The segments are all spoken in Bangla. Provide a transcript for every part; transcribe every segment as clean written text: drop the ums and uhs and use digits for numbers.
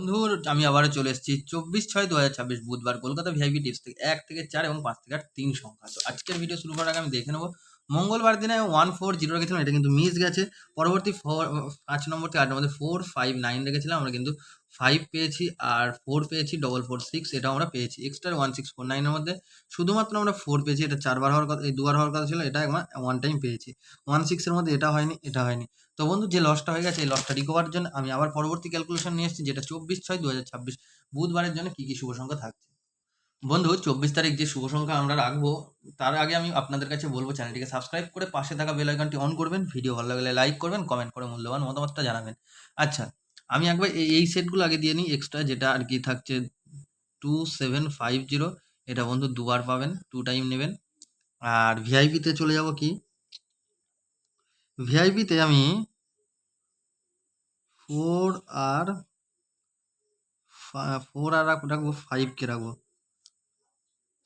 বন্ধু, আমি আবারও চলে এসেছি 24/6/2026 বুধবার কলকাতা ভিআইপি টিপস থেকে 1 থেকে 4 এবং 5 থেকে 8 3 সংখ্যা। তো আজকের ভিডিও শুরু করার আগে আমি দেখে নেবো মঙ্গলবার দিনে 140 রেখেছিলাম, এটা কিন্তু মিস গেছে। পরবর্তী 5 নম্বর থেকে 8 নম্বর 459 রেখেছিলাম, আমরা কিন্তু 5 পেয়েছি আর 4 পেয়েছি 446, এটাও আমরা পেয়েছি। এক্সট্রা 1649 এর মধ্যে শুধুমাত্র আমরা 4 পেয়েছি, এটা 4 বার হওয়ার কথা, এই 2 বার হওয়ার কথা ছিল, এটা একবার 1 টাইম পেয়েছি। 16 এর মধ্যে এটা হয়নি, এটা হয়নি। তো বন্ধু, যে লসটা হয়ে গেছে এই লসটা রিকভার জন্য আমি আবার পরবর্তী ক্যালকুলেশন নিয়ে এসেছি, যেটা 24/6/2026 বুধবারের জন্য কি কি শুভ সংখ্যা থাকছে। বন্ধু, 24 তারিখ যে শুভ সংখ্যা আমরা রাখবো, তার আগে আমি আপনাদের কাছে বলবো চ্যানেলটিকে সাবস্ক্রাইব করে পাশে থাকা বেল আইকনটি অন করবেন। ভিডিও ভালো লাগলে লাইক করবেন, কমেন্ট করে মূল্যবান মতামতটা জানাবেন। আচ্ছা, আমি একবার এই সেটগুলো আগে দিয়ে নিই এক্সট্রা, যেটা আর কি থাকছে 2750। এটা বন্ধু দুবার পাবেন, 2 টাইম নেবেন। আর ভিআইপিতে চলে যাব, কি ভিআইপিতে আমি 4 আর রাখবো, 5 কে রাখবো,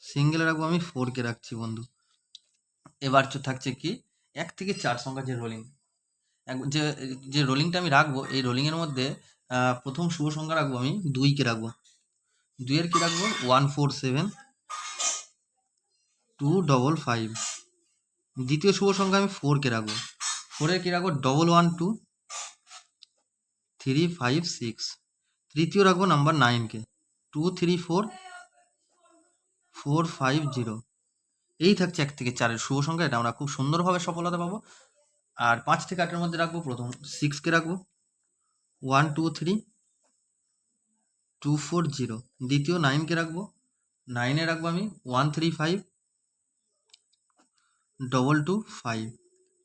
সিঙ্গেল রাখবো, আমি 4 কে রাখছি বন্ধু। এবার থাকছে কি 1 থেকে 4 সংখ্যা যে রোলিং, যে যে রোলিংটা আমি রাখবো, এই রোলিংয়ের মধ্যে প্রথম শুভ সংখ্যা রাখবো আমি 2 কে রাখবো। 2 এর কি রাখবো 147 255। দ্বিতীয় শুভ সংখ্যা আমি 4 কে রাখবো। 4-এর কি রাখবো 112356। তৃতীয় রাখবো নাম্বার 9-কে 234450। এই থাকছে 1 থেকে 4-এর শুভ সংখ্যা, এটা আমরা খুব সুন্দরভাবে সফলতা পাবো। আর 5 থেকে 8-এর মধ্যে রাখবো প্রথম 6-কে রাখবো 123240। দ্বিতীয় 9-কে রাখবো, 9-এ রাখবো আমি 135225।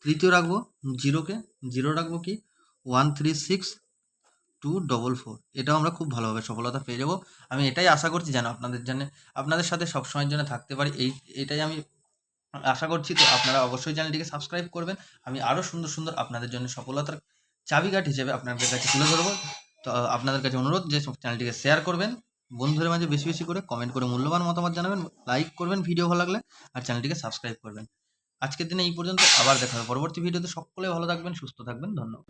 তৃতীয় রাখবো 0-কে, 0 রাখবো কি 136244। এটাও আমরা খুব ভালোভাবে সফলতা পেয়ে যাবো। আমি এটাই আশা করছি যেন আপনাদের সাথে সবসময়ের জন্য থাকতে পারি, এটাই আমি আশা করছি। তো আপনারা অবশ্যই চ্যানেলটিকে সাবস্ক্রাইব করবেন। আমি আরও সুন্দর সুন্দর আপনাদের জন্য সফলতার চাবিকাঠি হিসেবে আপনাদের কাছে তুলে ধরবো। তো আপনাদের কাছে অনুরোধ যে চ্যানেলটিকে শেয়ার করবেন, বন্ধুদের মাঝে বেশি বেশি করে কমেন্ট করে মূল্যবান মতামত জানাবেন, লাইক করবেন ভিডিও ভালো লাগলে, আর চ্যানেলটিকে সাবস্ক্রাইব করবেন। আজকের দিনে এই পর্যন্ত, আবার দেখা হবে পরবর্তী ভিডিওতে। সকলে ভালো থাকবেন, সুস্থ থাকবেন, ধন্যবাদ।